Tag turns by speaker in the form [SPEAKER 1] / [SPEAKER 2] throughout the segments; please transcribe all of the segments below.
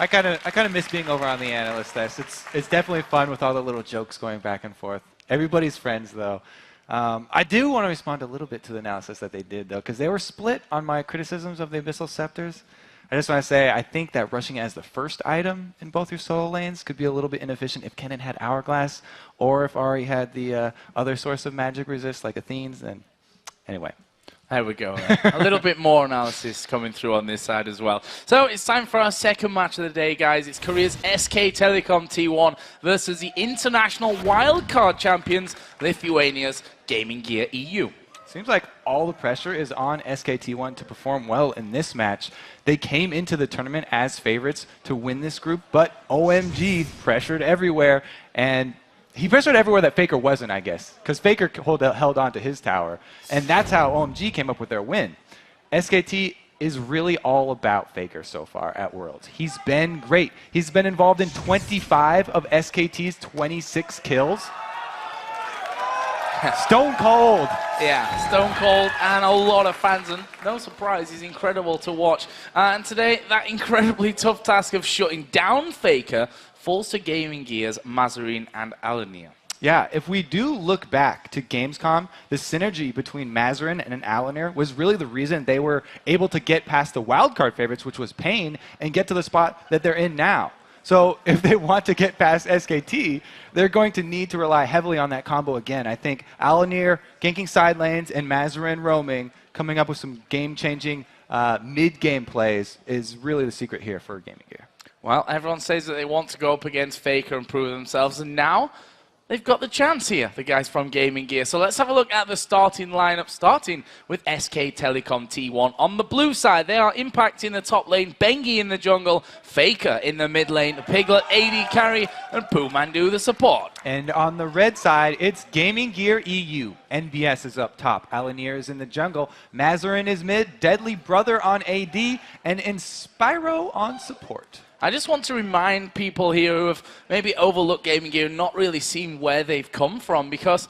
[SPEAKER 1] I kind of miss being over on the analyst desk. It's definitely fun with all the little jokes going back and forth. Everybody's friends, though. I do want to respond a little bit to the analysis that they did, though, because they were split on my criticisms of the Abyssal Scepters. I just want to say, I think that rushing as the first item in both your solo lanes could be a little bit inefficient if Kennen had Hourglass, or if Ahri had the other source of magic resist, like Athene's, then anyway.
[SPEAKER 2] There we go. A little bit more analysis coming through on this side as well. So it's time for our second match of the day, guys. It's Korea's SK Telecom T1 versus the international wildcard champions, Lithuania's Gaming Gear EU.
[SPEAKER 1] Seems like all the pressure is on SKT1 to perform well in this match. They came into the tournament as favorites to win this group, but OMG pressured everywhere, and he pressured everywhere that Faker wasn't, I guess, because Faker held on to his tower, and that's how OMG came up with their win. SKT is really all about Faker so far at Worlds. He's been great. He's been involved in 25 of SKT's 26 kills. Stone cold.
[SPEAKER 2] Yeah, stone cold, and a lot of fans, and no surprise, he's incredible to watch. And today, that incredibly tough task of shutting down Faker falls to Gaming Gear's Mazarine and Alanir.
[SPEAKER 1] Yeah, if we do look back to Gamescom, the synergy between Mazarine and Alanir was really the reason they were able to get past the wildcard favorites, which was Pain, and get to the spot that they're in now. So if they want to get past SKT, they're going to need to rely heavily on that combo again. I think Alanir ganking side lanes and Mazarine roaming, coming up with some game-changing mid-game plays is really the secret here for Gaming Gear.
[SPEAKER 2] Well, everyone says that they want to go up against Faker and prove themselves, and now they've got the chance here, the guys from Gaming Gear. So let's have a look at the starting lineup, starting with SK Telecom T1. On the blue side, they are Impact in the top lane, Bengi in the jungle, Faker in the mid lane, Piglet AD carry, and Poohmandu the support.
[SPEAKER 1] And on the red side, it's Gaming Gear EU. NBS is up top, Alanir is in the jungle, Mazarine is mid, Deadly Brother on AD, and Inspiro on support.
[SPEAKER 2] I just want to remind people here who have maybe overlooked Gaming Gear and not really seen where they've come from, because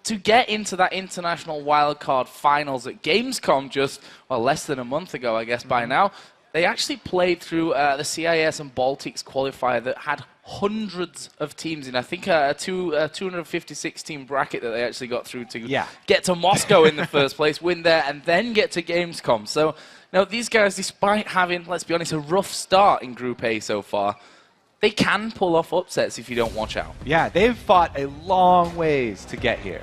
[SPEAKER 2] to get into that international wildcard finals at Gamescom just, well, less than a month ago, I guess, by now, they actually played through the CIS and Baltics qualifier that had hundreds of teams in. I think a 256-team bracket that they actually got through to get to Moscow in the first place, win there, and then get to Gamescom. So, now, these guys, despite having, let's be honest, a rough start in Group A so far, they can pull off upsets if you don't watch out.
[SPEAKER 1] Yeah, they've fought a long ways to get here.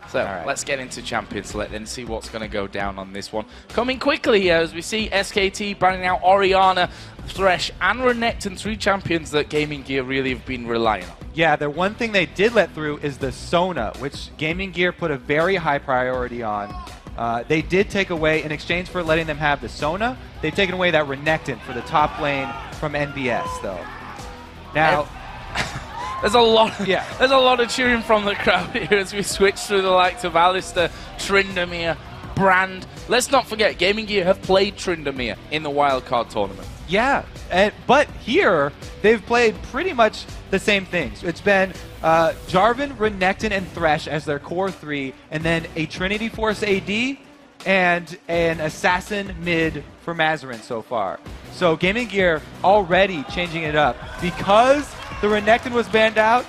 [SPEAKER 2] So let's get into Champions Select and see what's going to go down on this one. Coming quickly here as we see SKT banning out Orianna, Thresh, and Renekton, 3 champions that Gaming Gear really have been relying on.
[SPEAKER 1] Yeah, the one thing they did let through is the Sona, which Gaming Gear put a very high priority on. They did take away, in exchange for letting them have the Sona, they've taken away that Renekton for the top lane from NBS, though. Now,
[SPEAKER 2] there's a lot of cheering from the crowd here as we switch through the likes of Alistair, Tryndamere, Brand. Let's not forget, Gaming Gear have played Tryndamere in the wildcard tournament.
[SPEAKER 1] Yeah, but here, they've played pretty much the same things. It's been Jarvan, Renekton, and Thresh as their core 3, and then a Trinity Force AD and an Assassin mid for Mazarine so far. So Gaming Gear already changing it up. Because the Renekton was banned out,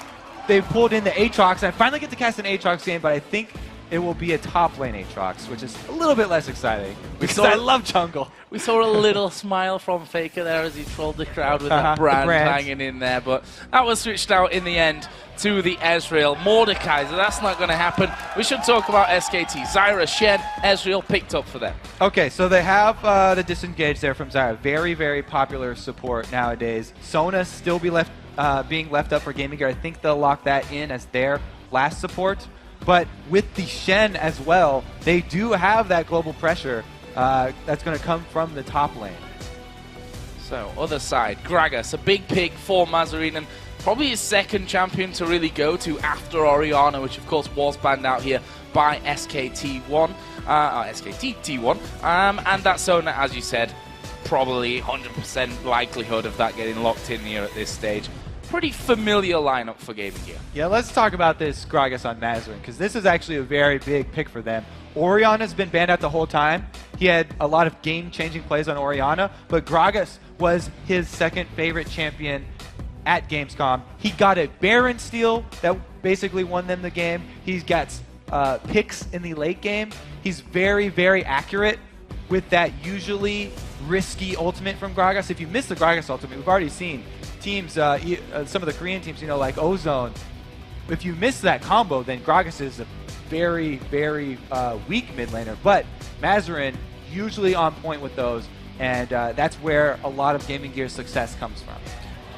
[SPEAKER 1] they pulled in the Aatrox, and I finally get to cast an Aatrox game, but I think it will be a top lane Aatrox, which is a little bit less exciting because I love jungle.
[SPEAKER 2] We saw a little smile from Faker there as he trolled the crowd with that brand hanging in there, but that was switched out in the end to the Ezreal. Mordecai, so that's not going to happen. We should talk about SKT. Zyra, Shen, Ezreal picked up for them.
[SPEAKER 1] Okay, so they have the disengage there from Zyra. Very, very popular support nowadays. Sona still being left up for Gaming Gear. I think they'll lock that in as their last support. But with the Shen as well, they do have that global pressure that's going to come from the top lane.
[SPEAKER 2] So, other side, Gragas, a big pick for Mazarine, and probably his second champion to really go to after Orianna, which of course was banned out here by SKT1, and that Sona, as you said, probably 100% likelihood of that getting locked in here at this stage. pretty familiar lineup for Gaming Gear.
[SPEAKER 1] Yeah, let's talk about this Gragas on Mazarin, because this is actually a very big pick for them. Orianna has been banned out the whole time. He had a lot of game-changing plays on Orianna, but Gragas was his second favorite champion at Gamescom. He got a Baron steal that basically won them the game. He's got picks in the late game. He's very, very accurate with that usually risky ultimate from Gragas. If you miss the Gragas ultimate, we've already seen teams, some of the Korean teams, like Ozone. If you miss that combo, then Gragas is a very, very weak mid laner. But Mazarin usually on point with those, and that's where a lot of Gaming Gear's success comes from.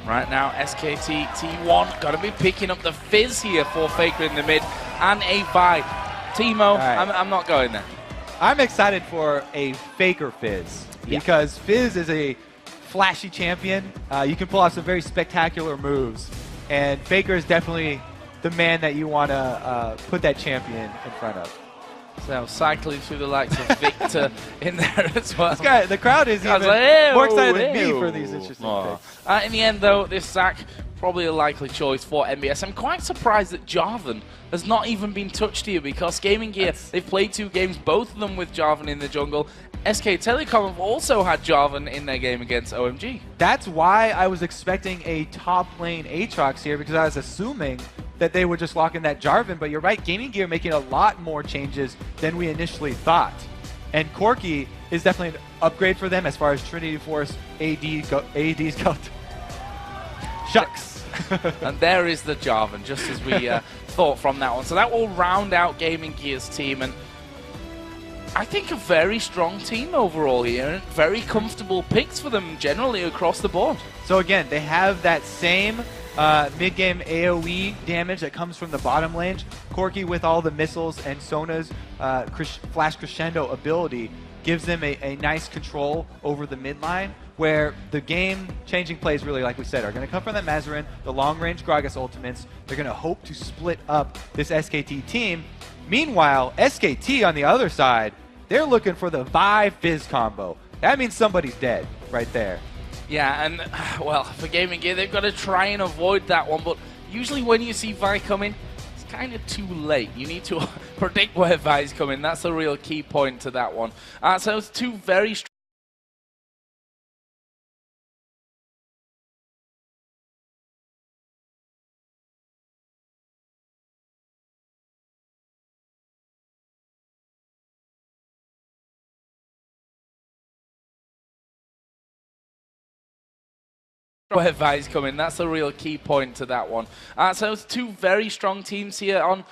[SPEAKER 2] Right now, SKT T1 got to be picking up the Fizz here for Faker in the mid and a Vi. Teemo, right. I'm not going there.
[SPEAKER 1] I'm excited for a Faker Fizz because Fizz is a flashy champion. You can pull off some very spectacular moves, and Faker is definitely the man that you want to put that champion in front of.
[SPEAKER 2] So cycling through the likes of Victor in there as well.
[SPEAKER 1] This guy, the crowd is even more excited than me for these interesting picks.
[SPEAKER 2] In the end, though, this Zac probably a likely choice for MBS. I'm quite surprised that Jarvan has not even been touched here, because Gaming Gear, they've played 2 games, both of them with Jarvan in the jungle. SK Telecom have also had Jarvan in their game against OMG.
[SPEAKER 1] That's why I was expecting a top lane Aatrox here, because I was assuming that they would just lock in that Jarvan, but you're right, Gaming Gear making a lot more changes than we initially thought. And Corki is definitely an upgrade for them as far as Trinity Force ADs go. Shucks.
[SPEAKER 2] And there is the Jarvan, just as we thought from that one. So that will round out Gaming Gear's team, and I think a very strong team overall here, and very comfortable picks for them generally across the board.
[SPEAKER 1] So again, they have that same mid-game AoE damage that comes from the bottom lane. Corki, with all the missiles and Sona's Flash Crescendo ability, gives them a nice control over the mid line, where the game-changing plays, really, like we said, are going to come from the Mazarin, the long-range Gragas ultimates. They're going to hope to split up this SKT team. Meanwhile, SKT on the other side, they're looking for the Vi Fizz combo. That means somebody's dead right there.
[SPEAKER 2] Yeah, and, well, for Gaming Gear, they've got to try and avoid that one, but usually when you see Vi coming, it's kind of too late. You need to predict where Vi's coming. That's a real key point to that one. So it's 2 very strong where Vi's coming. That's a real key point to that one. So it's 2 very strong teams here on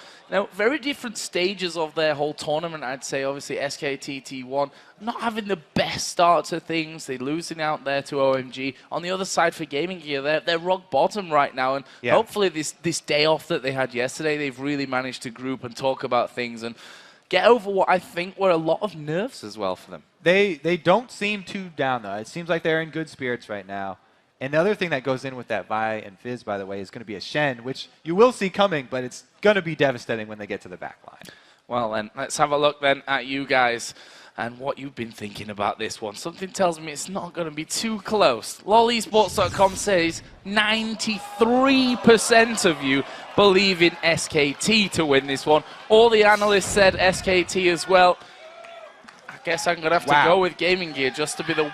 [SPEAKER 2] very different stages of their whole tournament, I'd say. Obviously, SKT T1 not having the best start to things. They're losing out there to OMG. On the other side for Gaming Gear, they're rock bottom right now, and hopefully this day off that they had yesterday, they've really managed to group and talk about things and get over what I think were a lot of nerves as well for them.
[SPEAKER 1] They don't seem too down, though. It seems like they're in good spirits right now. And the other thing that goes in with that Vi and Fizz, by the way, is going to be a Shen, which you will see coming, but it's going to be devastating when they get to the back line.
[SPEAKER 2] Well, then, let's have a look then at you guys and what you've been thinking about this one. Something tells me it's not going to be too close. LolEsports.com says 93% of you believe in SKT to win this one. All the analysts said SKT as well. I guess I'm going to have to go with Gaming Gear just to be the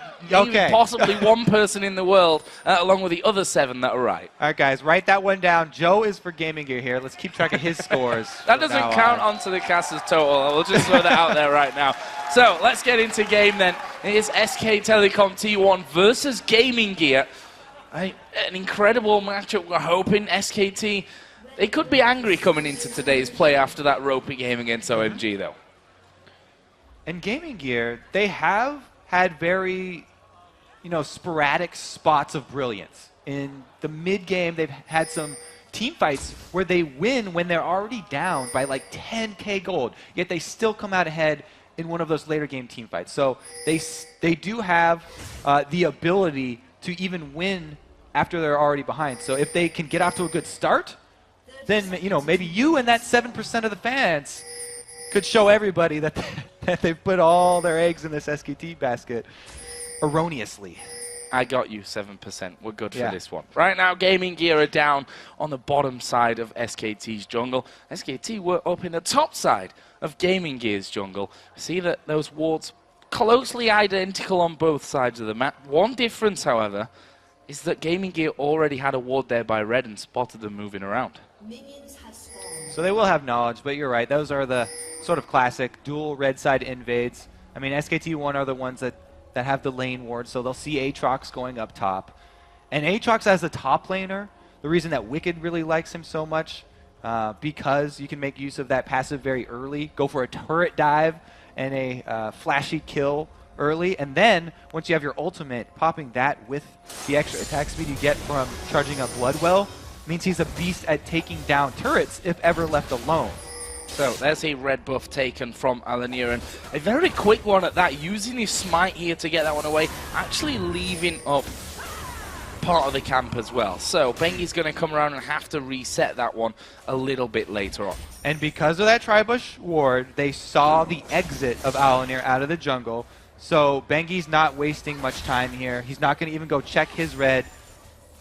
[SPEAKER 2] possibly one person in the world, along with the other 7 that are right.
[SPEAKER 1] All right, guys, write that one down. Joe is for Gaming Gear here. Let's keep track of his scores.
[SPEAKER 2] That doesn't count onto the caster's total. We'll just throw that out there right now. So let's get into game then. Here's SK Telecom T1 versus Gaming Gear. An incredible matchup. We're hoping SKT, they could be angry coming into today's play after that ropey game against OMG, though.
[SPEAKER 1] And Gaming Gear, they have had very, sporadic spots of brilliance. In the mid-game, they've had some team fights where they win when they're already down by like 10k gold, yet they still come out ahead in one of those later game team fights. So they do have the ability to even win after they're already behind. So if they can get off to a good start, then maybe you and that 7% of the fans could show everybody that they've put all their eggs in this SKT basket erroneously.
[SPEAKER 2] I got you, 7%. We're good for this one. Right now, Gaming Gear are down on the bottom side of SKT's jungle. SKT were up in the top side of Gaming Gear's jungle. See that those wards closely identical on both sides of the map. One difference, however, is that Gaming Gear already had a ward there by red and spotted them moving around.
[SPEAKER 1] So they will have knowledge, but you're right. Those are the sort of classic dual red side invades. I mean, SKT1 are the ones that have the lane ward, so they'll see Aatrox going up top. And Aatrox as the top laner, the reason that Wicked really likes him so much, because you can make use of that passive very early, go for a turret dive and a flashy kill early, and then once you have your ultimate, popping that with the extra attack speed you get from charging up Bloodwell means he's a beast at taking down turrets if ever left alone.
[SPEAKER 2] So there's a red buff taken from Alanir, and a very quick one at that, using his smite here to get that one away, actually leaving up part of the camp as well. So Bengi's going to come around and have to reset that one a little bit later on.
[SPEAKER 1] And because of that Tribush ward, they saw the exit of Alanir out of the jungle, so Bengi's not wasting much time here. He's not going to even go check his red,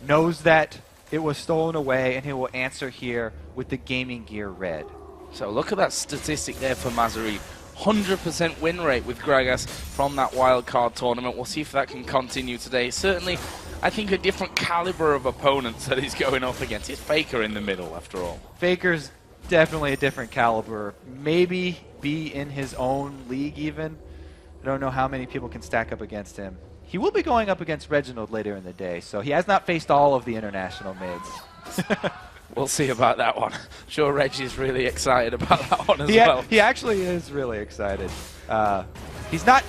[SPEAKER 1] knows that it was stolen away, and he will answer here with the Gaming Gear red.
[SPEAKER 2] So look at that statistic there for Mazarine. 100% win rate with Gragas from that wildcard tournament. We'll see if that can continue today. Certainly, I think a different caliber of opponents that he's going up against. It's Faker in the middle, after all.
[SPEAKER 1] Faker's definitely a different caliber. Maybe be in his own league even. I don't know how many people can stack up against him. He will be going up against Reginald later in the day, so he has not faced all of the international mids.
[SPEAKER 2] We'll see about that one. I'm sure Reggie's really excited about that one as well.
[SPEAKER 1] He actually is really excited. He's not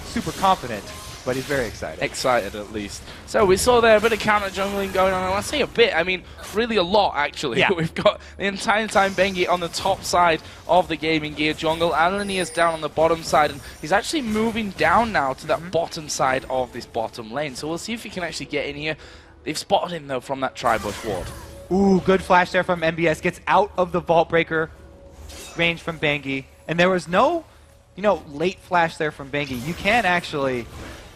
[SPEAKER 1] super confident, but he's very excited.
[SPEAKER 2] Excited, at least. So we saw there a bit of counter-jungling going on. And I say a bit, I mean really a lot, actually.
[SPEAKER 1] Yeah.
[SPEAKER 2] We've got the entire time Bengi on the top side of the Gaming Gear jungle. Alanir's down on the bottom side, and he's actually moving down now to that bottom side of this bottom lane. So we'll see if he can actually get in here. They've spotted him, though, from that Tribush ward.
[SPEAKER 1] Ooh, good flash there from MBS. Gets out of the Vault Breaker range from Bengi. And there was no, late flash there from Bengi. You can actually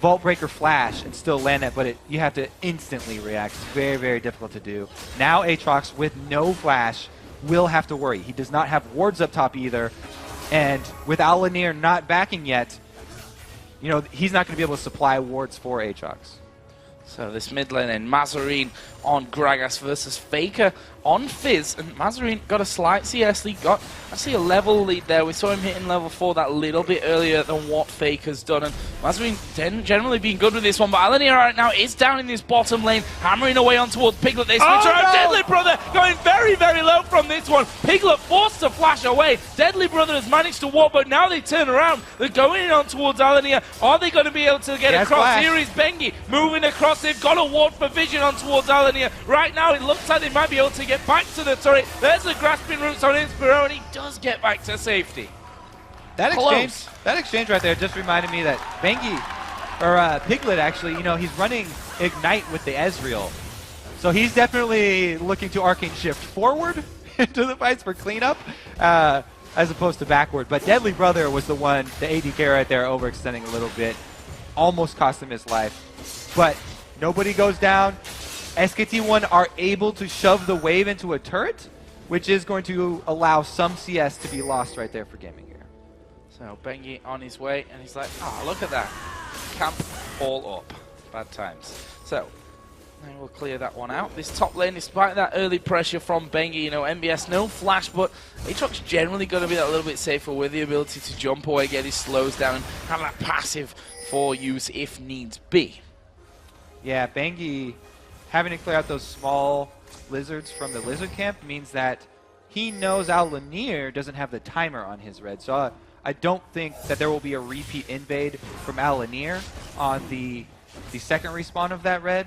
[SPEAKER 1] Vault Breaker flash and still land it, but you have to instantly react. It's very, very difficult to do. Now Aatrox, with no flash, will have to worry. He does not have wards up top either. And with Alanir not backing yet, he's not going to be able to supply wards for Aatrox.
[SPEAKER 2] So this mid lane and Mazarine on Gragas versus Faker on Fizz, and Mazarine got a slight CS lead, got actually a level lead there. We saw him hitting level 4 that little bit earlier than what Faker's done, and Mazarine generally being good with this one, but Alanir right now is down in this bottom lane, hammering away on towards Piglet. They switch around. Deadly Brother going very, very low from this one. Piglet forced to flash away. Deadly Brother has managed to walk, but now they turn around. They're going on towards Alanir. Are they going to be able to get across?
[SPEAKER 1] Flash.
[SPEAKER 2] Here is Bengi moving across. They've got a ward for vision on towards Alanir. Right now, it looks like they might be able to get back to the turret. There's the grasping roots on Inspiro, and he does get back to safety.
[SPEAKER 1] That exchange right there just reminded me that Bengi, or Piglet actually, he's running Ignite with the Ezreal. So he's definitely looking to Arcane Shift forward into the fights for cleanup, as opposed to backward. But Deadly Brother was the one, the ADK right there, overextending a little bit. Almost cost him his life. But nobody goes down. SKT1 are able to shove the wave into a turret, which is going to allow some CS to be lost right there for Gaming Gear.
[SPEAKER 2] So Bengi on his way, and he's like, look at that. Camp all up. Bad times. So, then we'll clear that one out. This top lane, despite that early pressure from Bengi, MBS, no flash, but Aatrox generally going to be that little bit safer with the ability to jump away, get his slows down, and have that passive for use if needs be.
[SPEAKER 1] Yeah, Bengi having to clear out those small lizards from the lizard camp means that he knows Alanir doesn't have the timer on his red. So I don't think that there will be a repeat invade from Alanir on the second respawn of that red.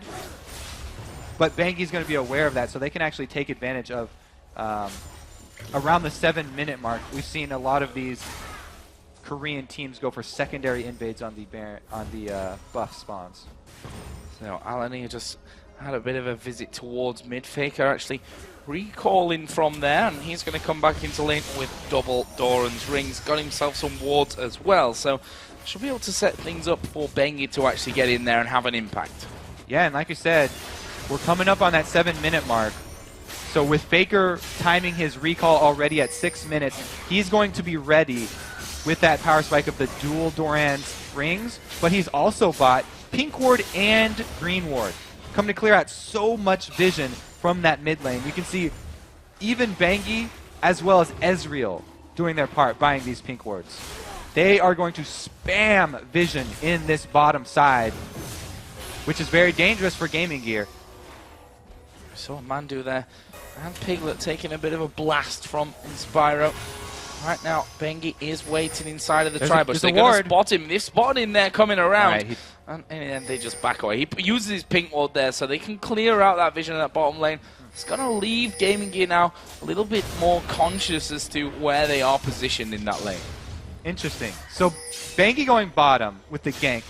[SPEAKER 1] But Bengi's going to be aware of that, so they can actually take advantage of around the 7-minute mark. We've seen a lot of these Korean teams go for secondary invades on the buff spawns.
[SPEAKER 2] So Alanir just had a bit of a visit towards mid. Faker actually recalling from there, and he's going to come back into lane with double Doran's rings. Got himself some wards as well, so should be able to set things up for Bengi to actually get in there and have an impact.
[SPEAKER 1] Yeah, and like you said, we're coming up on that 7-minute mark. So with Faker timing his recall already at 6 minutes, he's going to be ready with that power spike of the dual Doran's rings, but he's also bought pink ward and green ward, coming to clear out so much vision from that mid lane. You can see even Bengi as well as Ezreal doing their part, buying these pink wards. They are going to spam vision in this bottom side, which is very dangerous for Gaming Gear.
[SPEAKER 2] We saw Mandu there, and Piglet taking a bit of a blast from Inspiro. Right now, Bengi is waiting inside of the tri-bush. They're going to spot him. They've spotted him there coming around. Right, and then they just back away. He uses his pink ward there so they can clear out that vision in that bottom lane. It's going to leave Gaming Gear now a little bit more conscious as to where they are positioned in that lane.
[SPEAKER 1] Interesting. So Bengi going bottom with the gank.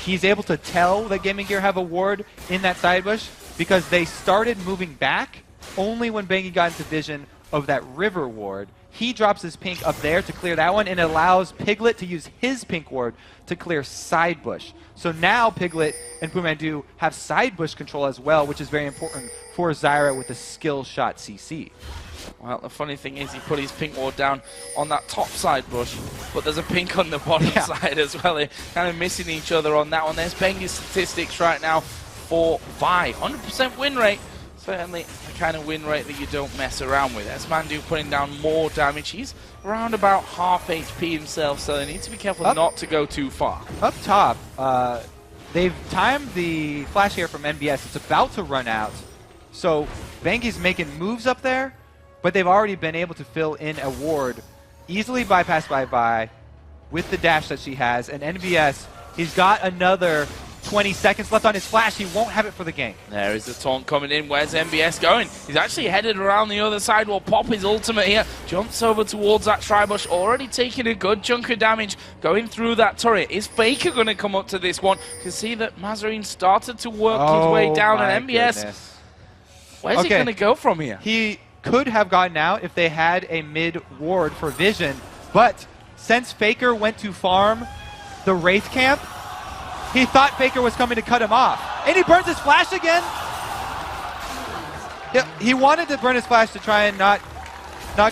[SPEAKER 1] He's able to tell that Gaming Gear have a ward in that side bush because they started moving back only when Bengi got into vision of that river ward. He drops his pink up there to clear that one, and it allows Piglet to use his pink ward to clear side bush. So now Piglet and Pumandu have side bush control as well, which is very important for Zyra with the skill shot CC.
[SPEAKER 2] Well, the funny thing is he put his pink ward down on that top side bush, but there's a pink on the bottom side as well. They're kind of missing each other on that one. There's Bengi's statistics right now for Vi. 100% win rate. Certainly the kind of win rate that you don't mess around with. As Mandu putting down more damage. He's around about half HP himself, so they need to be careful not to go too far.
[SPEAKER 1] Up top, they've timed the flash here from MBS. It's about to run out. So Bengi's making moves up there, but they've already been able to fill in a ward, easily bypassed by Vi with the dash that she has. And NBS, he's got another 20 seconds left on his flash. He won't have it for the gank.
[SPEAKER 2] There is the taunt coming in. Where's MBS going? He's actually headed around the other side. Will pop his ultimate here. Jumps over towards that tri-bush. Already taking a good chunk of damage going through that turret. Is Faker going to come up to this one? You can see that Mazarine started to work his way down. And MBS, where's he going to go from here?
[SPEAKER 1] He could have gotten out if they had a mid ward for vision. But since Faker went to farm the Wraith camp, he thought Faker was coming to cut him off. And he burns his flash again. Yeah, he wanted to burn his flash to try and not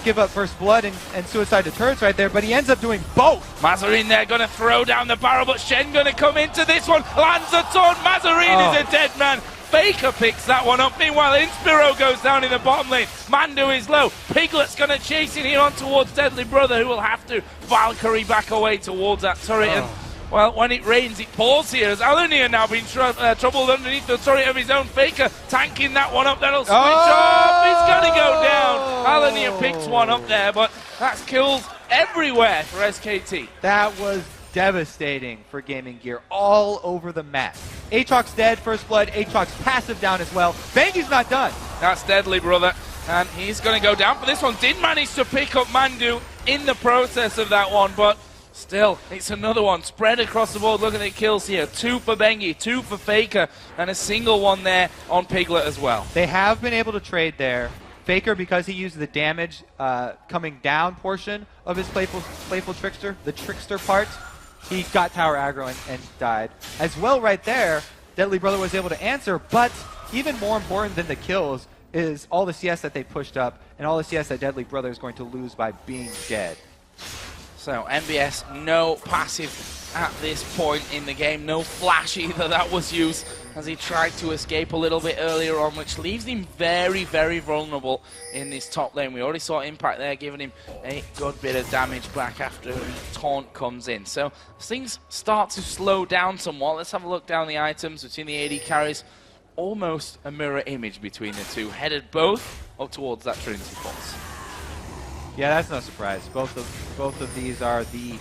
[SPEAKER 1] give up first blood and suicide to turrets right there, but he ends up doing both.
[SPEAKER 2] Mazarine there going to throw down the barrel, but Shen going to come into this one. Lands a taunt. Mazarine is a dead man. Faker picks that one up. Meanwhile, Inspiro goes down in the bottom lane. Mandu is low. Piglet's going to chase in here on towards Deadly Brother, who will have to Valkyrie back away towards that turret. And well, when it rains, it pours here. As Alania now being troubled underneath the turret of his own. Faker tanking that one up. That'll switch off. He's going to go down. Alania picks one up there, but that's kills everywhere for SKT.
[SPEAKER 1] That was devastating for Gaming Gear all over the map. Aatrox's dead, first blood. Aatrox passive down as well. Bengi's not done.
[SPEAKER 2] That's Deadly Brother, and he's going to go down for this one. Did manage to pick up Mandu in the process of that one, but still, it's another one spread across the board. Look at the kills here. 2 for Bengi, 2 for Faker, and a single one there on Piglet as well.
[SPEAKER 1] They have been able to trade there. Faker, because he used the damage coming down portion of his playful trickster, the trickster part, he got tower aggro and died. As well right there, Deadly Brother was able to answer, but even more important than the kills is all the CS that they pushed up and all the CS that Deadly Brother is going to lose by being dead.
[SPEAKER 2] So MBS, no passive at this point in the game. No flash either that was used as he tried to escape a little bit earlier on, which leaves him very, very vulnerable in this top lane. We already saw Impact there giving him a good bit of damage back after the taunt comes in. So things start to slow down somewhat. Let's have a look down the items between the AD carries. Almost a mirror image between the two, headed both up towards that Trinity Force.
[SPEAKER 1] Yeah, that's no surprise. Both of these are the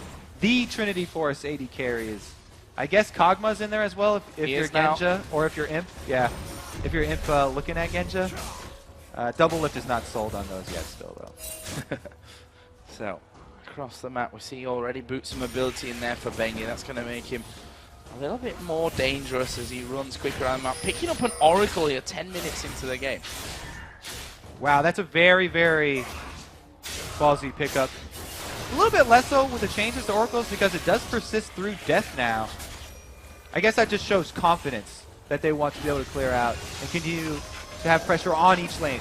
[SPEAKER 1] Trinity Force AD carries. I guess Kog'Maw's in there as well if you're Genja or if you're Imp. Yeah, if you're Imp looking at Genja. Double Lift is not sold on those yet still, though.
[SPEAKER 2] So, across the map, we see already boots and mobility in there for Bengi. That's going to make him a little bit more dangerous as he runs quicker around the map. Picking up an Oracle here 10 minutes into the game.
[SPEAKER 1] Wow, that's a very, very ballsy pickup. A little bit less so with the changes to Oracles because it does persist through death now. I guess that just shows confidence that they want to be able to clear out and continue to have pressure on each lane.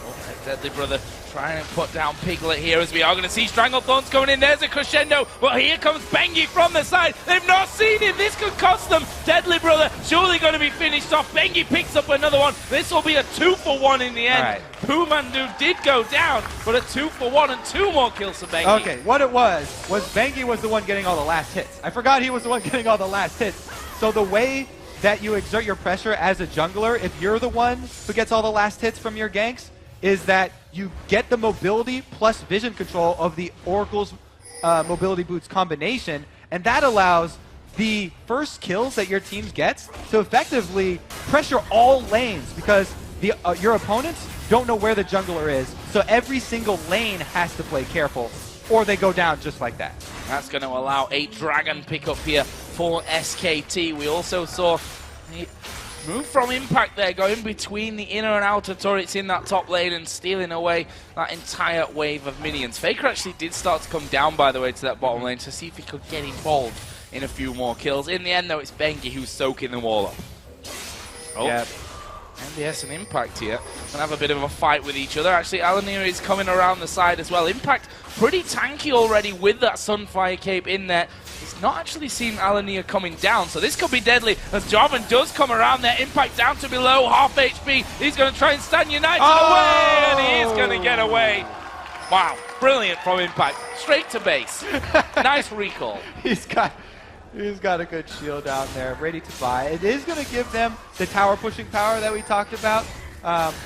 [SPEAKER 2] Oh, Deadly Brother trying to put down Piglet here, as we are going to see Stranglethorns coming in. There's a crescendo. Well, here comes Bengi from the side. They've not seen it. This could cost them. Deadly Brother surely going to be finished off. Bengi picks up another one. This will be a 2-for-1 in the end. Right. Pumandu did go down, but a 2-for-1 and 2 more kills for Bengi.
[SPEAKER 1] Okay, what it was Bengi was the one getting all the last hits. I forgot he was the one getting all the last hits. So the way that you exert your pressure as a jungler, if you're the one who gets all the last hits from your ganks, is that you get the mobility plus vision control of the Oracle's mobility boots combination, and that allows the first kills that your team gets to effectively pressure all lanes, because your opponents don't know where the jungler is, so every single lane has to play careful, or they go down just like that.
[SPEAKER 2] That's going to allow a dragon pickup here for SKT. We also saw the move from Impact there, going between the inner and outer turrets in that top lane and stealing away that entire wave of minions. Faker actually did start to come down, by the way, to that bottom lane to see if he could get involved in a few more kills. In the end, though, it's Bengi who's soaking the wall up. Oh, yeah. MBS and Impact here gonna have a bit of a fight with each other. Actually, Alanir is coming around the side as well. Impact pretty tanky already with that Sunfire Cape in there. He's not actually seen Alanir coming down, so this could be deadly as Jarvan does come around there. Impact down to below half HP. He's going to try and stand United away, and he is going to get away. Wow, brilliant from Impact. Straight to base. Nice recall.
[SPEAKER 1] He's got a good shield down there, ready to buy. It is going to give them the tower pushing power that we talked about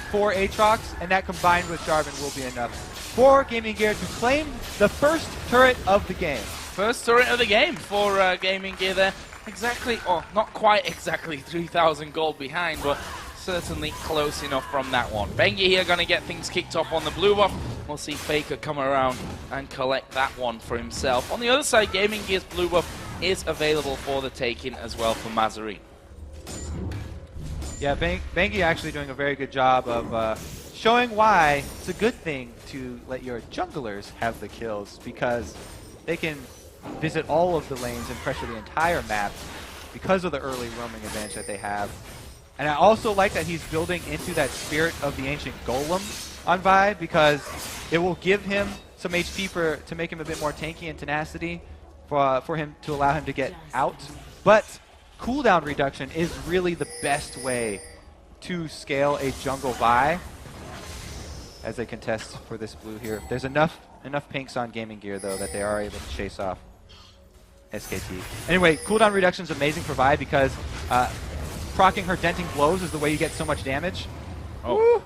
[SPEAKER 1] for Aatrox, and that combined with Jarvan will be enough for Gaming Gear to claim the first turret of the game.
[SPEAKER 2] First turret of the game for Gaming Gear there. Exactly, or not quite exactly 3,000 gold behind, but certainly close enough from that one. Bengi here going to get things kicked off on the blue buff. We'll see Faker come around and collect that one for himself. On the other side, Gaming Gear's blue buff is available for the taking as well for Mazarine.
[SPEAKER 1] Yeah, Bengi actually doing a very good job of showing why it's a good thing to let your junglers have the kills, because they can visit all of the lanes and pressure the entire map because of the early roaming advantage that they have. And I also like that he's building into that spirit of the ancient golem on Vi, because it will give him some HP to make him a bit more tanky and tenacity for him to allow him to get out. But cooldown reduction is really the best way to scale a jungle Vi as they contest for this blue here. There's enough pinks on Gaming Gear, though, that they are able to chase off SKT. Anyway, cooldown reduction is amazing for Vi, because proccing her denting blows is the way you get so much damage.
[SPEAKER 2] Oh,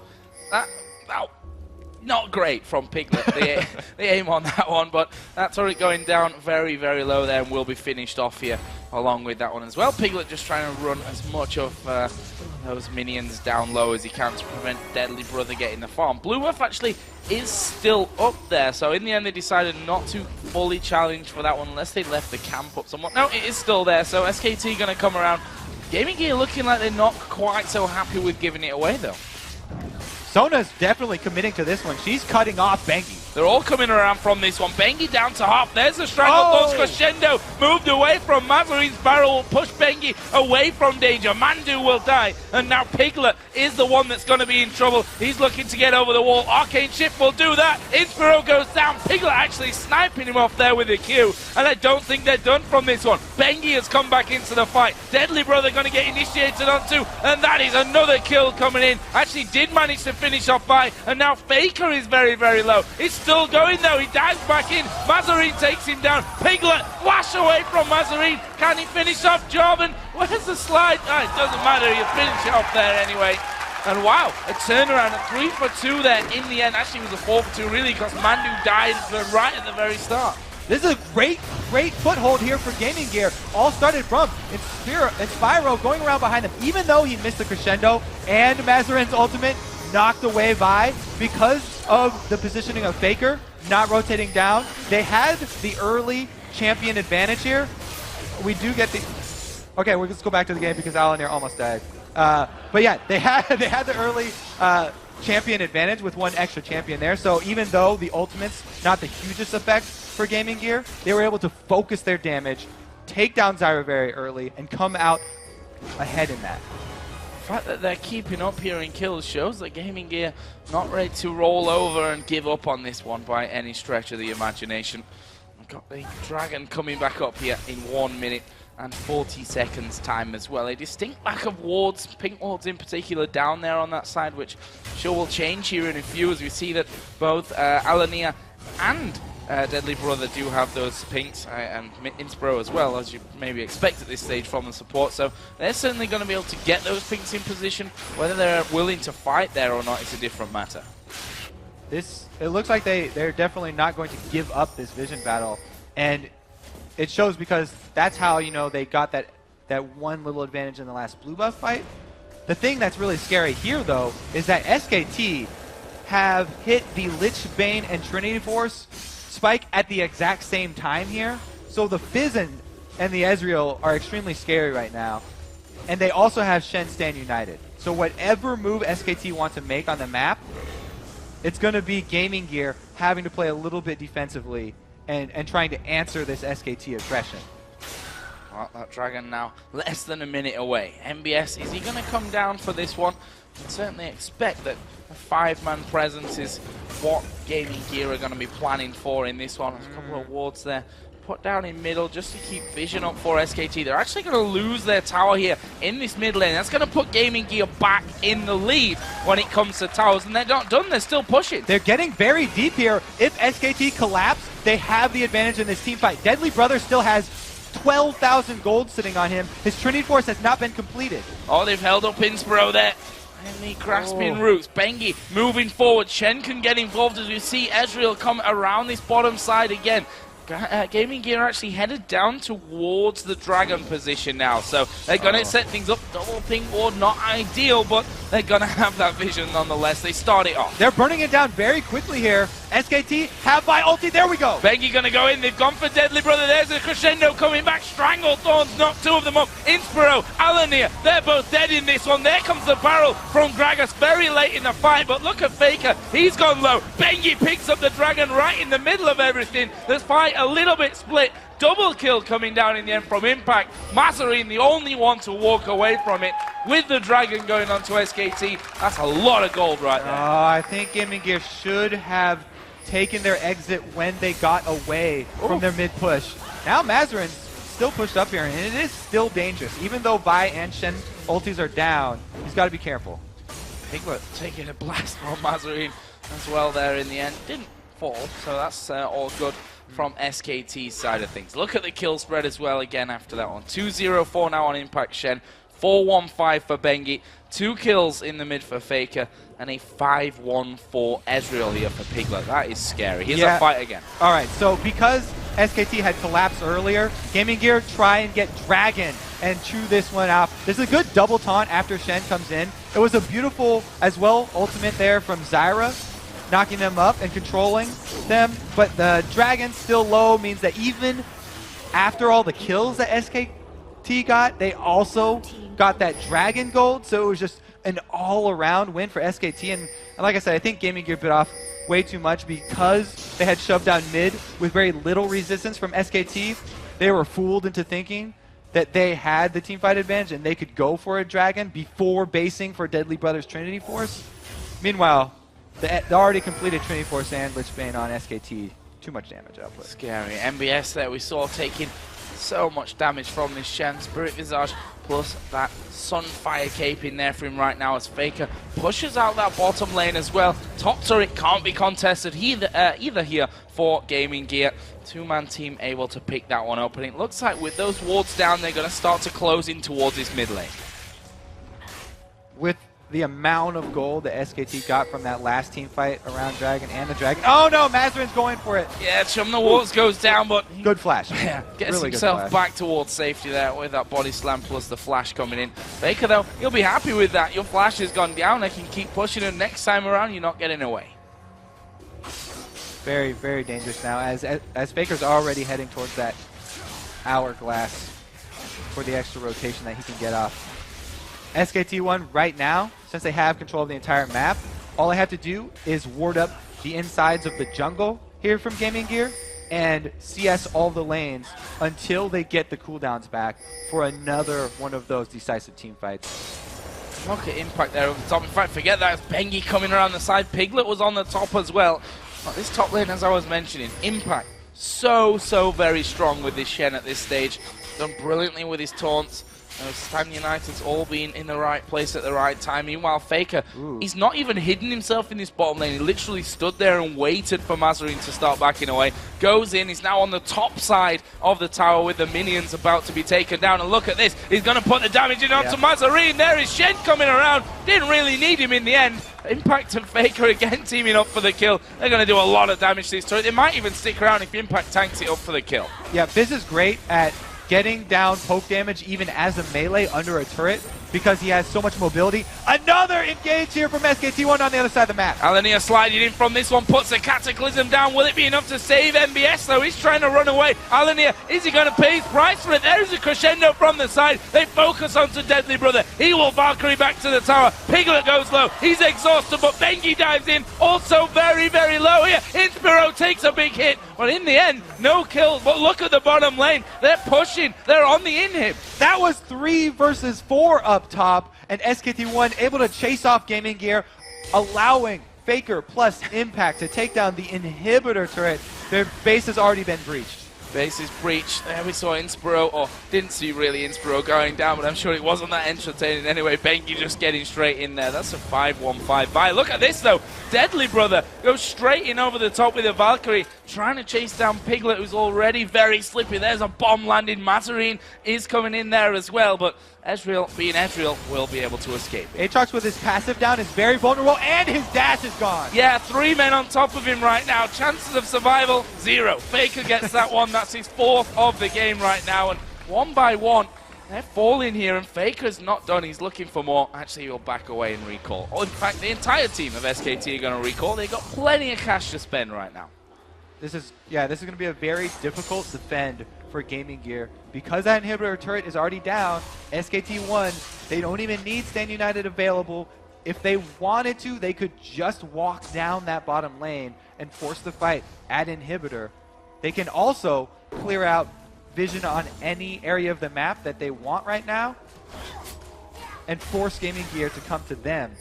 [SPEAKER 2] not great from Piglet, the aim on that one, but that turret going down very, very low there and will be finished off here along with that one as well. Piglet just trying to run as much of those minions down low as he can to prevent Deadly Brother getting the farm. Blue buff actually is still up there, so in the end they decided not to fully challenge for that one unless they left the camp up somewhat. No, it is still there, so SKT going to come around. Gaming Gear looking like they're not quite so happy with giving it away, though.
[SPEAKER 1] Sona's definitely committing to this one. She's cutting off Bengi.
[SPEAKER 2] They're all coming around from this one. Bengi down to half. There's the Stranglethorns crescendo. Moved away from Mazarine's barrel. Will push Bengi away from danger. Mandu will die. And now Piglet is the one that's going to be in trouble. He's looking to get over the wall. Arcane Shift will do that. Inspiro goes down. Piglet actually sniping him off there with a Q. And I don't think they're done from this one. Bengi has come back into the fight. Deadly Brother going to get initiated onto. And that is another kill coming in. Actually did manage to finish off by. And now Faker is very, very low. It's still going though. He dives back in. Mazarine takes him down. Piglet flash away from Mazarine. Can he finish off Jarvan? Where's the slide? Oh, it doesn't matter. He'll finish it off there anyway. And wow, a turnaround, a 3 for 2 there in the end. Actually, it was a 4 for 2 really, because Mandu died right at the very start.
[SPEAKER 1] This is a great foothold here for Gaming Gear. All started from Inspiro going around behind them. Even though he missed the crescendo and Mazarine's ultimate knocked away by, because of the positioning of Faker not rotating down, they had the early champion advantage here. We do get the... Okay, let's go back to the game because Alanir almost died. But yeah, they had the early champion advantage with one extra champion there. So even though the ultimate's not the hugest effect for Gaming Gear, they were able to focus their damage, take down Zyra very early, and come out ahead in that.
[SPEAKER 2] fact that they're keeping up here in kills shows that Gaming Gear not ready to roll over and give up on this one by any stretch of the imagination. We've got the Dragon coming back up here in 1 minute and 40 seconds time as well. A distinct lack of wards, pink wards in particular, down there on that side, which sure will change here in a few as we see that both Alania and Deadly Brother do have those pinks, and Inspiro as well, as you maybe expect at this stage from the support. So they're certainly going to be able to get those pinks in position. Whether they're willing to fight there or not is a different matter.
[SPEAKER 1] It looks like they're definitely not going to give up this vision battle, and it shows because that's how, you know, they got that one little advantage in the last blue buff fight. The thing that's really scary here, though, is that SKT have hit the Lich Bane and Trinity Force spike at the exact same time here. So the Fizz and the Ezreal are extremely scary right now. And they also have Shen stand united. So whatever move SKT want to make on the map, it's going to be Gaming Gear having to play a little bit defensively and trying to answer this SKT aggression.
[SPEAKER 2] Well, that Dragon now less than a minute away. MBS, is he going to come down for this one? You can certainly expect that a 5-man presence is what Gaming Gear are going to be planning for in this one. There's a couple of wards there put down in middle just to keep vision up for SKT. They're actually going to lose their tower here in this mid lane. That's going to put Gaming Gear back in the lead when it comes to towers, and they're not done. They're still pushing.
[SPEAKER 1] They're getting very deep here. If SKT collapse, they have the advantage in this team fight. Deadly Brother still has 12,000 gold sitting on him. His Trinity Force has not been completed.
[SPEAKER 2] Oh, they've held up Inspiro there. And the grasping roots. Bengi moving forward. Shen can get involved as we see Ezreal come around this bottom side again. Gaming Gear actually headed down towards the Dragon position now, so they're going to set things up. Double ping ward, not ideal, but they're going to have that vision nonetheless. They start it off.
[SPEAKER 1] They're burning it down very quickly here. SKT have by ulti. There we go.
[SPEAKER 2] Bengi going to go in. They've gone for Deadly Brother. There's a crescendo coming back. Stranglethorns knocked 2 of them up. Inspiro, Alania, they're both dead in this one. There comes the barrel from Gragas very late in the fight, but look at Faker. He's gone low. Bengi picks up the Dragon right in the middle of everything. This fight a little bit split. Double kill coming down in the end from Impact. Mazarine the only one to walk away from it with the Dragon going on to SKT. That's a lot of gold right there.
[SPEAKER 1] I think Gaming Gear should have taken their exit when they got away from their mid push. Now Mazarine's still pushed up here, and it is still dangerous. Even though Vi and Shen ultis are down, he's got to be careful.
[SPEAKER 2] Piglet taking a blast from Mazarine as well there in the end. Didn't fall, so that's all good from SKT's side of things. Look at the kill spread as well again after that one. 2-0-4 now on Impact Shen, 4-1-5 for Bengi, 2 kills in the mid for Faker, and a 5-1 for Ezreal here for Piglet. That is scary. Here's a fight again.
[SPEAKER 1] All right, so because SKT had collapsed earlier, Gaming Gear try and get Dragon and chew this one out. There's a good double taunt after Shen comes in. It was a beautiful, as well, ultimate there from Zyra, knocking them up and controlling them, but the Dragon still low means that even after all the kills that SKT got, they also got that Dragon gold, so it was just an all-around win for SKT, and like I said, I think Gaming Gear bit off way too much because they had shoved down mid with very little resistance from SKT. They were fooled into thinking that they had the teamfight advantage and they could go for a Dragon before basing for Deadly Brothers Trinity Force. Meanwhile, the already completed Trinity Force and Lich Bane on SKT. Too much damage output.
[SPEAKER 2] Scary. MBS there we saw taking so much damage from this Shen. Spirit Visage plus that Sunfire cape in there for him right now as Faker pushes out that bottom lane as well. Top turret can't be contested either here for Gaming Gear. 2-man team able to pick that one up, and it looks like with those wards down they're going to start to close in towards this mid lane.
[SPEAKER 1] With the amount of gold that SKT got from that last team fight around Dragon and the Dragon. Oh no, Mazarine's going for it.
[SPEAKER 2] Yeah, Chum the Wards goes down, but
[SPEAKER 1] good flash.
[SPEAKER 2] Yeah, gets
[SPEAKER 1] really
[SPEAKER 2] himself back towards safety there with that body slam plus the flash coming in. Faker though, you'll be happy with that. Your flash has gone down. They can keep pushing it. Next time around, you're not getting away.
[SPEAKER 1] Very, very dangerous now as Faker's already heading towards that hourglass for the extra rotation that he can get off. SKT1 right now, since they have control of the entire map, all I have to do is ward up the insides of the jungle here from Gaming Gear and CS all the lanes until they get the cooldowns back for another one of those decisive team fights.
[SPEAKER 2] Look at Impact there over the top. In fact, forget that. It's Bengi coming around the side. Piglet was on the top as well. But this top lane, as I was mentioning, Impact, so very strong with this Shen at this stage. Done brilliantly with his taunts. Stan United's all being in the right place at the right time. Meanwhile, Faker, he's not even hidden himself in this bottom lane. He literally stood there and waited for Mazarine to start backing away. Goes in, he's now on the top side of the tower with the minions about to be taken down. And look at this, he's going to put the damage in onto Mazarine. There is Shen coming around. Didn't really need him in the end. Impact and Faker again teaming up for the kill. They're going to do a lot of damage to this turret. They might even stick around if Impact tanks it up for the kill.
[SPEAKER 1] Yeah, Fizz is great at getting down poke damage even as a melee under a turret because he has so much mobility. Another engage here from SKT1 on the other side of the map.
[SPEAKER 2] Alania sliding in from this one, puts a Cataclysm down. Will it be enough to save MBS though? He's trying to run away. Alania, is he going to pay his price for it? There's a crescendo from the side. They focus onto Deadly Brother. He will Valkyrie back to the tower. Piglet goes low. He's exhausted, but Bengi dives in. Also very low here. Inspiro takes a big hit, but in the end, no kills. But look at the bottom lane. They're pushing. They're on the inhib.
[SPEAKER 1] That was 3 versus 4 up top, and SKT1 able to chase off Gaming Gear, allowing Faker plus Impact to take down the inhibitor turret. Their base has already been breached.
[SPEAKER 2] Base is breached. There we saw Inspiro, or didn't see really Inspiro going down, but I'm sure it wasn't that entertaining anyway. Bengi just getting straight in there. That's a 5-1-5 buy. Look at this though. Deadly Brother goes straight in over the top with a Valkyrie, trying to chase down Piglet, who's already very slippy. There's a bomb landing. Mazarine is coming in there as well, but Ezreal, being Ezreal, will be able to escape.
[SPEAKER 1] Aatrox with his passive down is very vulnerable, and his dash is gone.
[SPEAKER 2] Yeah, 3 men on top of him right now. Chances of survival, 0. Faker gets that one. That's his 4th of the game right now. And 1 by 1, they're falling here, and Faker's not done. He's looking for more. Actually, he'll back away and recall. Oh, in fact, the entire team of SKT are going to recall. They've got plenty of cash to spend right now.
[SPEAKER 1] This is going to be a very difficult defend for Gaming Gear. Because that inhibitor turret is already down, SKT1, they don't even need Stan United available. If they wanted to, they could just walk down that bottom lane and force the fight at inhibitor. They can also clear out vision on any area of the map that they want right now and force Gaming Gear to come to them.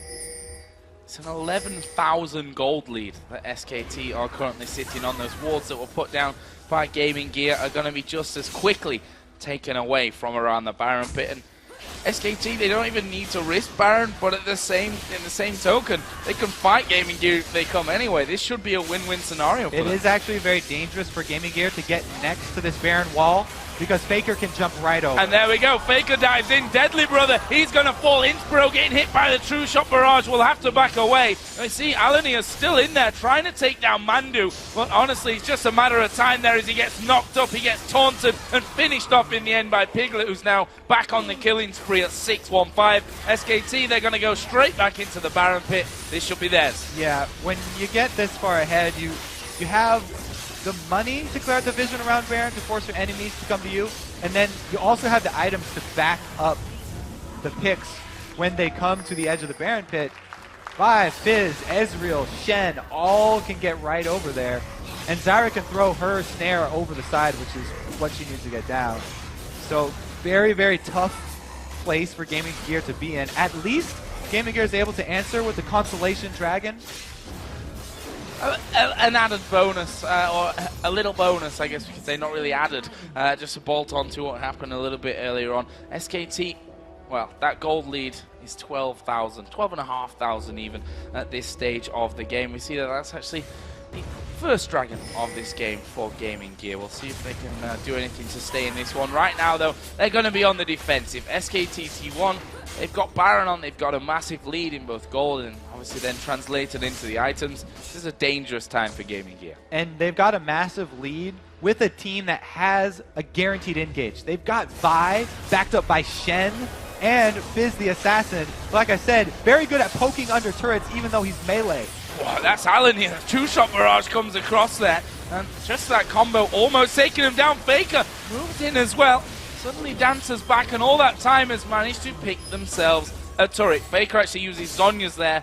[SPEAKER 2] It's an 11,000 gold lead that SKT are currently sitting on. Those wards that were put down by Gaming Gear are going to be just as quickly taken away from around the Baron pit. And SKT, they don't even need to risk Baron, but in the same token, they can fight Gaming Gear if they come anyway. This should be a win-win scenario for them.
[SPEAKER 1] It is actually very dangerous for Gaming Gear to get next to this Baron wall, because Faker can jump right over.
[SPEAKER 2] And there we go. Faker dives in. Deadly Brother, he's going to fall. Inspiro getting hit by the True Shot Barrage. Will have to back away. I see Alani is still in there trying to take down Mandu. But honestly, it's just a matter of time there as he gets knocked up. He gets taunted and finished off in the end by Piglet, who's now back on the killing spree at 6-1-5. SKT, they're going to go straight back into the Baron pit. This should be theirs.
[SPEAKER 1] Yeah, when you get this far ahead, you have the money to clear out the vision around Baron to force your enemies to come to you, and then you also have the items to back up the picks when they come to the edge of the Baron pit. Vi, Fizz, Ezreal, Shen, all can get right over there, and Zyra can throw her snare over the side, which is what she needs to get down. So very tough place for Gaming Gear to be in. At least Gaming Gear is able to answer with the Constellation Dragon.
[SPEAKER 2] An added bonus, or a little bonus, I guess we could say, not really added, just to bolt on to what happened a little bit earlier on. SKT, well, that gold lead is 12,000, 12,500 even at this stage of the game. We see that that's actually the first dragon of this game for Gaming Gear. We'll see if they can do anything to stay in this one. Right now, though, they're going to be on the defensive. SKT T1, they've got Baron on, they've got a massive lead in both gold and obviously then translated into the items. This is a dangerous time for Gaming Gear.
[SPEAKER 1] And they've got a massive lead with a team that has a guaranteed engage. They've got Vi backed up by Shen and Fizz the Assassin. Like I said, very good at poking under turrets even though he's melee.
[SPEAKER 2] Wow, that's Alan here. Two-shot barrage comes across there. And just that combo almost taking him down. Faker moves in as well. Suddenly dances back, and all that time has managed to pick themselves a turret. Faker actually uses Zhonya's there,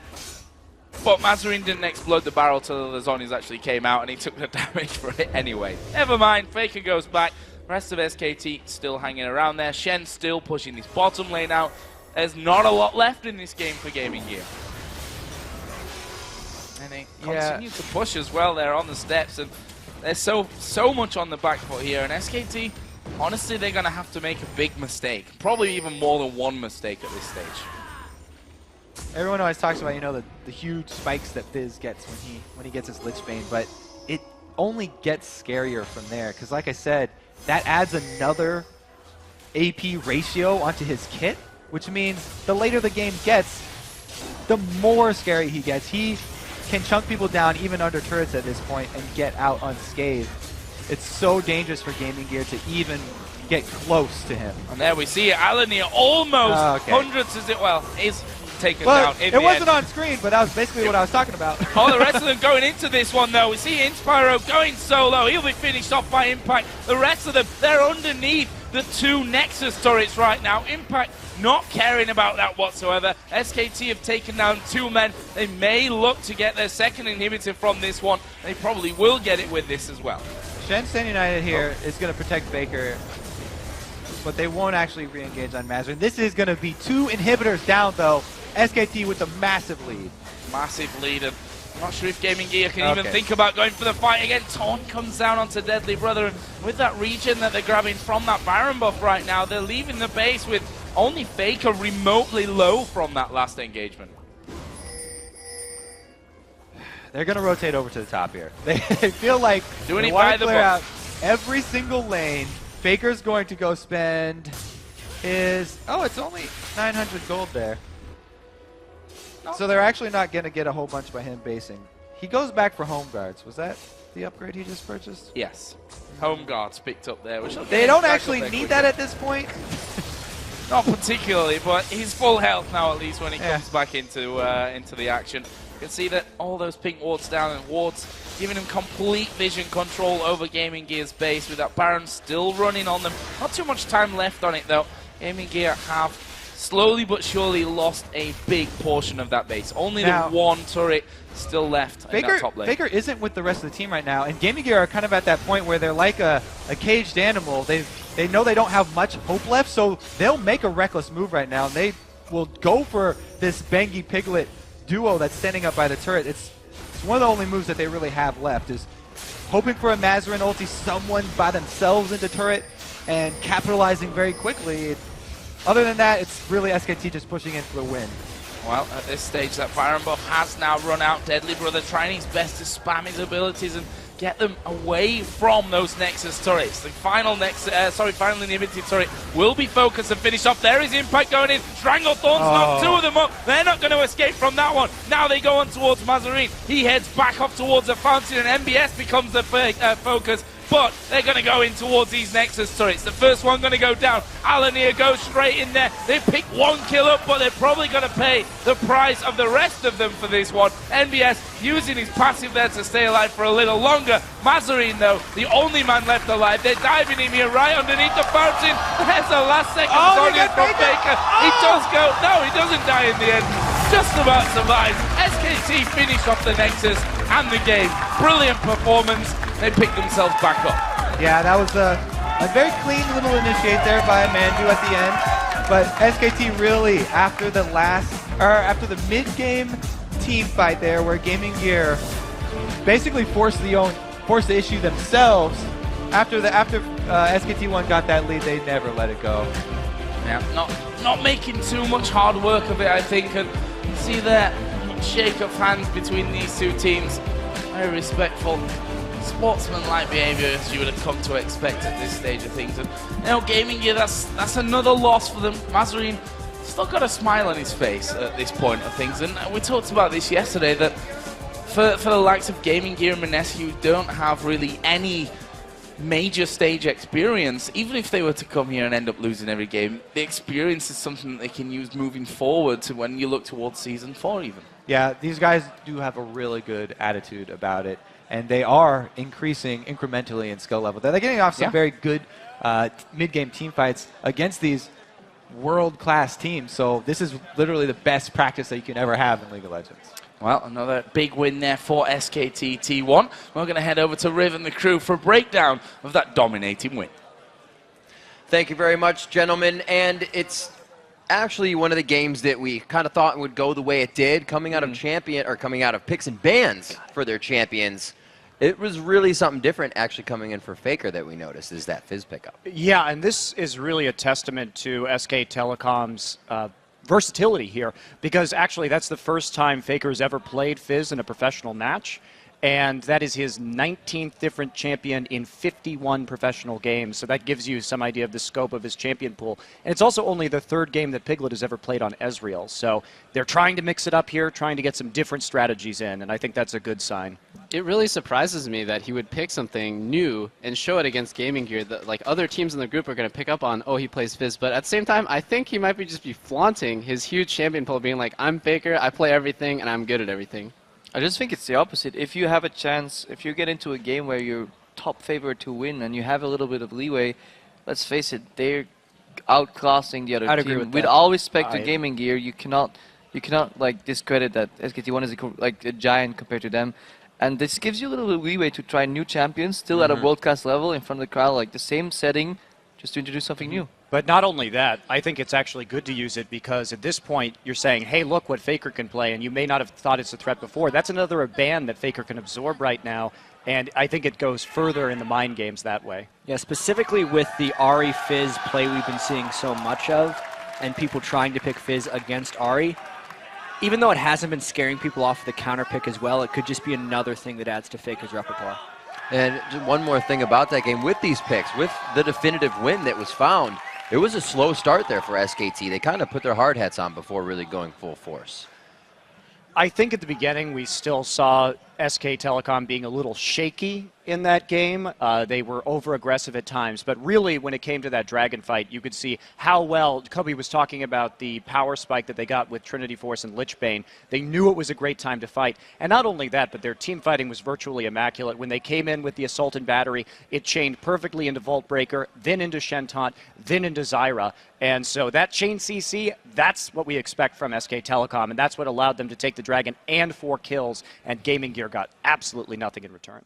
[SPEAKER 2] but Mazarine didn't explode the barrel till the Zhonya's actually came out, and he took the damage for it anyway. Never mind, Faker goes back. Rest of SKT still hanging around there. Shen still pushing this bottom lane out. there's not a lot left in this game for Gaming Gear. And they continue to push as well there on the steps, and there's so much on the back foot here. And SKT, honestly, they're going to have to make a big mistake. Probably even more than one mistake at this stage.
[SPEAKER 1] Everyone always talks about, you know, the huge spikes that Fizz gets when he gets his Lich Bane, but it only gets scarier from there. Because like I said, that adds another AP ratio onto his kit, which means the later the game gets, the more scary he gets. He can chunk people down even under turrets at this point and get out unscathed. It's so dangerous for Gaming Gear to even get close to him.
[SPEAKER 2] And there we see it. Alanir almost hundreds as it is taken down.
[SPEAKER 1] It wasn't on screen, but that was basically what I was talking about.
[SPEAKER 2] Oh, the rest of them going into this one, though. We see Inspyro going solo. He'll be finished off by Impact. The rest of them, they're underneath the 2 Nexus turrets right now. Impact not caring about that whatsoever. SKT have taken down 2 men. They may look to get their second inhibitor from this one. They probably will get it with this as well.
[SPEAKER 1] Shensen United here is going to protect Faker, but they won't actually re-engage on Mazarin. This is going to be 2 inhibitors down, though. SKT with a massive lead.
[SPEAKER 2] Massive lead. And I'm not sure if Gaming Gear can even think about going for the fight again. Taunt comes down onto Deadly Brother. And with that regen that they're grabbing from that Baron buff right now, they're leaving the base with only Faker remotely low from that last engagement.
[SPEAKER 1] They're going to rotate over to the top here. They feel like
[SPEAKER 2] doing
[SPEAKER 1] they
[SPEAKER 2] it
[SPEAKER 1] want
[SPEAKER 2] by
[SPEAKER 1] to
[SPEAKER 2] the
[SPEAKER 1] clear
[SPEAKER 2] book.
[SPEAKER 1] out every single lane. Faker's going to go spend his... Oh, it's only 900 gold there. So they're actually not going to get a whole bunch by him basing. He goes back for Home Guards. Was that the upgrade he just purchased?
[SPEAKER 2] Yes. Home Guards picked up there.
[SPEAKER 1] They don't actually need that at this point.
[SPEAKER 2] Not particularly, but he's full health now at least when he comes back into the action. You can see that all those pink wards down and wards giving him complete vision control over Gaming Gear's base with that Baron still running on them. Not too much time left on it though. Gaming Gear have slowly but surely lost a big portion of that base. Only the 1 turret still left in that top lane.
[SPEAKER 1] Faker isn't with the rest of the team right now, and Gaming Gear are kind of at that point where they're like a caged animal. They know they don't have much hope left, so they'll make a reckless move right now. They will go for this Bengi Piglet duo that's standing up by the turret. It's one of the only moves that they really have left, is hoping for a Mazarin ulti, someone by themselves into turret, and capitalizing very quickly. Other than that, it's really SKT just pushing in for the win.
[SPEAKER 2] Well, at this stage, that Baron buff has now run out. Deadly Brother trying his best to spam his abilities and get them away from those Nexus turrets. The final final inhibited turret will be focused and finished off. There is Impact going in. Stranglethorn's knocked 2 of them up. They're not going to escape from that one. Now they go on towards Mazarin. He heads back up towards the fountain, and MBS becomes the focus. But they're going to go in towards these Nexus turrets. The first one going to go down. Alanir goes straight in there. They pick 1 kill up, but they're probably going to pay the price of the rest of them for this one. NBS using his passive there to stay alive for a little longer. Mazarin, though, the only man left alive. They're diving him here right underneath the fountain. There's the last second on it from Faker. He does go. No, he doesn't die in the end. Just about survives. SKT finish off the Nexus and the game. Brilliant performance. They pick themselves back up.
[SPEAKER 1] Yeah, that was a very clean little initiate there by Mandu at the end. But SKT really, after the mid-game team fight there, where Gaming Gear basically forced the issue themselves. After SKT1 got that lead, they never let it go.
[SPEAKER 2] Yeah, not making too much hard work of it, I think. And see that shake of hands between these 2 teams. Very respectful, sportsman-like behavior as you would have come to expect at this stage of things. And you know, Gaming Gear, that's another loss for them. Mazarin still got a smile on his face at this point of things, and we talked about this yesterday, that for the likes of Gaming Gear and Manesi, who don't have really any major stage experience, even if they were to come here and end up losing every game, the experience is something that they can use moving forward to when you look towards Season 4 even.
[SPEAKER 1] Yeah, these guys do have a really good attitude about it, and they are increasing incrementally in skill level. They're getting off some very good mid-game team fights against these world-class teams, so this is literally the best practice that you can ever have in League of Legends.
[SPEAKER 2] Well, another big win there for SKT T1. We're going to head over to Riv and the crew for a breakdown of that dominating win.
[SPEAKER 3] Thank you very much, gentlemen. And it's actually one of the games that we kind of thought would go the way it did, coming out of coming out of picks and bans for their champions. It was really something different actually coming in for Faker that we noticed is that Fizz pickup.
[SPEAKER 4] Yeah, and this is really a testament to SK Telecom's versatility here, because actually that's the first time Faker has ever played Fizz in a professional match. And that is his 19th different champion in 51 professional games. So that gives you some idea of the scope of his champion pool. And it's also only the third game that Piglet has ever played on Ezreal. So they're trying to mix it up here, trying to get some different strategies in. And I think that's a good sign.
[SPEAKER 5] It really surprises me that he would pick something new and show it against Gaming Gear that like other teams in the group are going to pick up on, oh, he plays Fizz. But at the same time, I think he might just be flaunting his huge champion pool, being like, I'm Faker, I play everything, and I'm good at everything.
[SPEAKER 6] I just think it's the opposite. If you have a chance, if you get into a game where you're top favorite to win and you have a little bit of leeway, let's face it, they're outclassing the other
[SPEAKER 4] I'd agree
[SPEAKER 6] team.
[SPEAKER 4] with that.
[SPEAKER 6] all respect to Gaming Gear, you cannot like discredit that SKT1 is like a giant compared to them. And this gives you a little bit of leeway to try new champions, still at a world-class level in front of the crowd, like the same setting, just to introduce something new.
[SPEAKER 4] But not only that, I think it's actually good to use it because at this point you're saying, hey, look what Faker can play, and you may not have thought it's a threat before. That's another ban that Faker can absorb right now, and I think it goes further in the mind games that way.
[SPEAKER 7] Yeah, specifically with the Ahri Fizz play we've been seeing so much of, and people trying to pick Fizz against Ahri, even though it hasn't been scaring people off the counter pick as well, it could just be another thing that adds to Faker's repertoire.
[SPEAKER 3] And just one more thing about that game, with these picks, with the definitive win that was found, it was a slow start there for SKT. They kind of put their hard hats on before really going full force.
[SPEAKER 4] I think at the beginning we still saw SK Telecom being a little shaky in that game. They were over-aggressive at times, but really when it came to that dragon fight, you could see how well, Kobe was talking about the power spike that they got with Trinity Force and Lichbane. They knew it was a great time to fight. And not only that, but their team fighting was virtually immaculate. When they came in with the Assault and Battery, it chained perfectly into Vault Breaker, then into Shenton, then into Zyra. And so that chain CC, that's what we expect from SK Telecom, and that's what allowed them to take the dragon and 4 kills, and Gaming Gear got absolutely nothing in return.